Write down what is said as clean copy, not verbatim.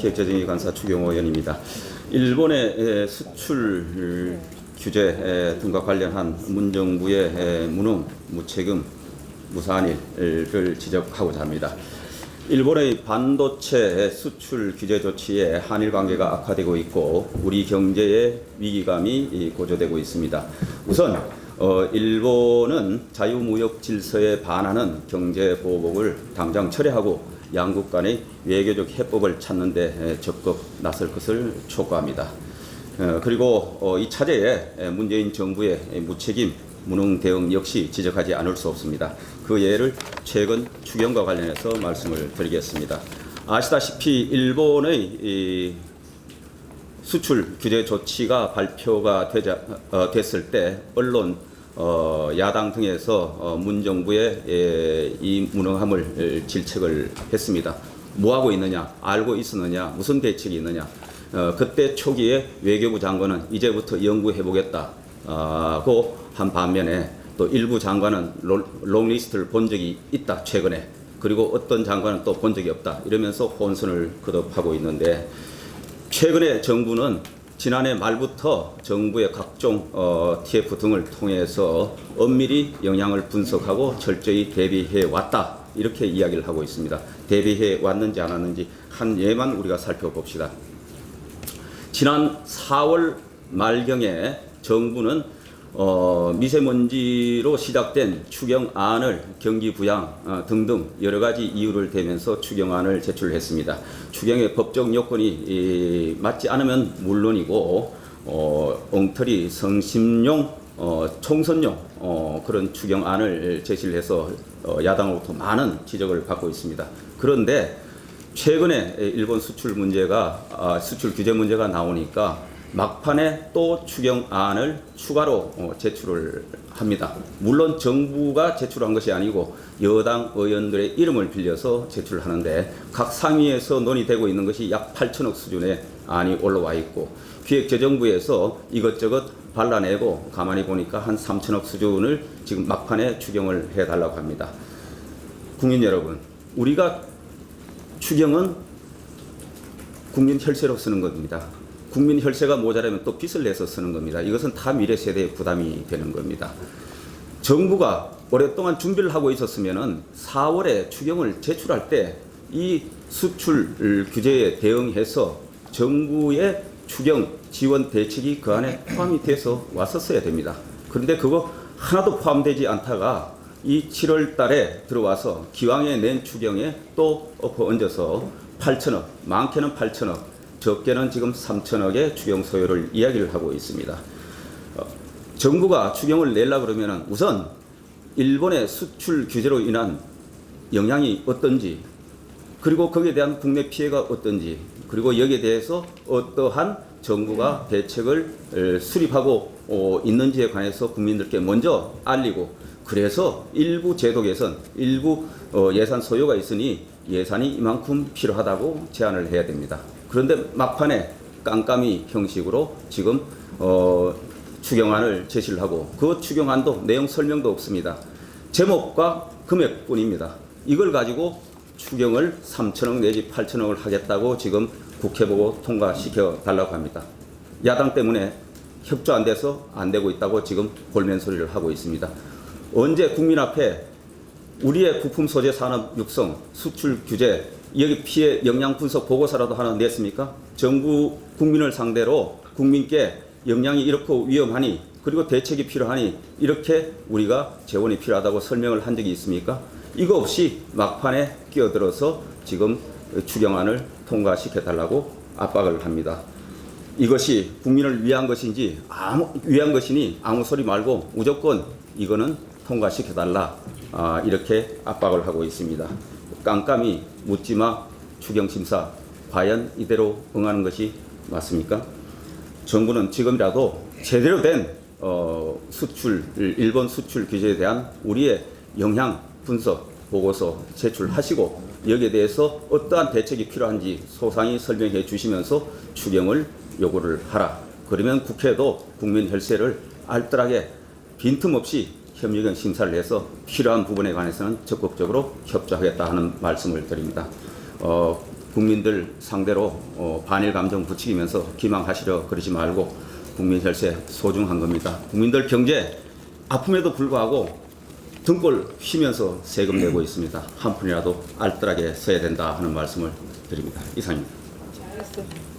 기획재정위 간사 추경호 의원입니다. 일본의 수출 규제 등과 관련한 문정부의 무능, 무책임, 무사한 일을 지적하고자 합니다. 일본의 반도체 수출 규제 조치에 한일 관계가 악화되고 있고 우리 경제의 위기감이 고조되고 있습니다. 우선 일본은 자유무역 질서에 반하는 경제 보복을 당장 철회하고 양국 간의 외교적 해법을 찾는 데 적극 나설 것을 촉구합니다. 그리고 이 차제에 문재인 정부의 무책임, 무능 대응 역시 지적하지 않을 수 없습니다. 그 예를 최근 추경과 관련해서 말씀을 드리겠습니다. 아시다시피 일본의 수출 규제 조치가 발표가 됐을 때 언론, 야당 등에서 문 정부의 이 무능함을 질책을 했습니다. 뭐 하고 있느냐, 알고 있었느냐, 무슨 대책이 있느냐. 그때 초기에 외교부 장관은 이제부터 연구해 보겠다고 한 반면에 또 일부 장관은 롱리스트를 본 적이 있다 최근에, 그리고 어떤 장관은 또 본 적이 없다 이러면서 혼선을 거듭하고 있는데, 최근에 정부는 지난해 말부터 정부의 각종 TF 등을 통해서 엄밀히 영향을 분석하고 철저히 대비해 왔다 이렇게 이야기를 하고 있습니다. 대비해 왔는지 안 왔는지 한 예만 우리가 살펴봅시다. 지난 4월 말경에 정부는 미세먼지로 시작된 추경안을 경기 부양 등등 여러 가지 이유를 대면서 추경안을 제출했습니다. 추경의 법적 요건이 맞지 않으면 물론이고 엉터리 성심용 총선용 그런 추경안을 제시를 해서 야당으로부터 많은 지적을 받고 있습니다. 그런데 최근에 일본 수출 규제 문제가 나오니까 막판에 또 추경안을 추가로 제출을 합니다. 물론 정부가 제출한 것이 아니고 여당 의원들의 이름을 빌려서 제출하는데, 각 상위에서 논의되고 있는 것이 약 8천억 수준의 안이 올라와 있고 기획재정부에서 이것저것 발라내고 가만히 보니까 한 3천억 수준을 지금 막판에 추경을 해달라고 합니다. 국민 여러분, 우리가 추경은 국민 혈세로 쓰는 겁니다. 국민 혈세가 모자라면 또 빚을 내서 쓰는 겁니다. 이것은 다 미래 세대의 부담이 되는 겁니다. 정부가 오랫동안 준비를 하고 있었으면은 4월에 추경을 제출할 때 이 수출 규제에 대응해서 정부의 추경 지원 대책이 그 안에 포함이 돼서 왔었어야 됩니다. 그런데 그거 하나도 포함되지 않다가 이 7월 달에 들어와서 기왕에 낸 추경에 또 엎어 얹어서 8천억, 많게는 8천억, 적게는 지금 3천억의 추경 소요를 이야기를 하고 있습니다. 정부가 추경을 내려고 그러면 우선 일본의 수출 규제로 인한 영향이 어떤지, 그리고 거기에 대한 국내 피해가 어떤지, 그리고 여기에 대해서 어떠한 정부가 대책을 수립하고 있는지에 관해서 국민들께 먼저 알리고, 그래서 일부 제도 개선, 일부 예산 소요가 있으니 예산이 이만큼 필요하다고 제안을 해야 됩니다. 그런데 막판에 깜깜이 형식으로 지금 추경안을 제시를 하고, 그 추경안도 내용 설명도 없습니다. 제목과 금액뿐입니다. 이걸 가지고 추경을 3천억 내지 8천억을 하겠다고 지금 국회 보고 통과시켜 달라고 합니다. 야당 때문에 협조 안 돼서 안 되고 있다고 지금 골면 소리를 하고 있습니다. 언제 국민 앞에 우리의 부품 소재 산업 육성, 수출 규제, 여기 피해 영향 분석 보고서라도 하나 냈습니까? 정부 국민을 상대로 국민께 영향이 이렇고 위험하니, 그리고 대책이 필요하니 이렇게 우리가 재원이 필요하다고 설명을 한 적이 있습니까? 이거 없이 막판에 끼어들어서 지금 추경안을 통과시켜달라고 압박을 합니다. 이것이 국민을 위한 것인지 위한 것이니 아무 소리 말고 무조건 이거는 통과시켜달라, 이렇게 압박을 하고 있습니다. 깜깜이 묻지마 추경심사, 과연 이대로 응하는 것이 맞습니까? 정부는 지금이라도 제대로 된 일본 수출 규제에 대한 우리의 영향 분석 보고서 제출하시고, 여기에 대해서 어떠한 대책이 필요한지 소상히 설명해 주시면서 추경을 요구를 하라. 그러면 국회도 국민 혈세를 알뜰하게 빈틈없이 협력형 심사를 해서 필요한 부분에 관해서는 적극적으로 협조하겠다 하는 말씀을 드립니다. 국민들 상대로 반일 감정 부추기면서 기망하시려 그러지 말고 국민 혈세 소중한 겁니다. 국민들 경제 아픔에도 불구하고 등골 휘면서 세금 내고 있습니다. 한 푼이라도 알뜰하게 써야 된다 하는 말씀을 드립니다. 이상입니다. 잘했어.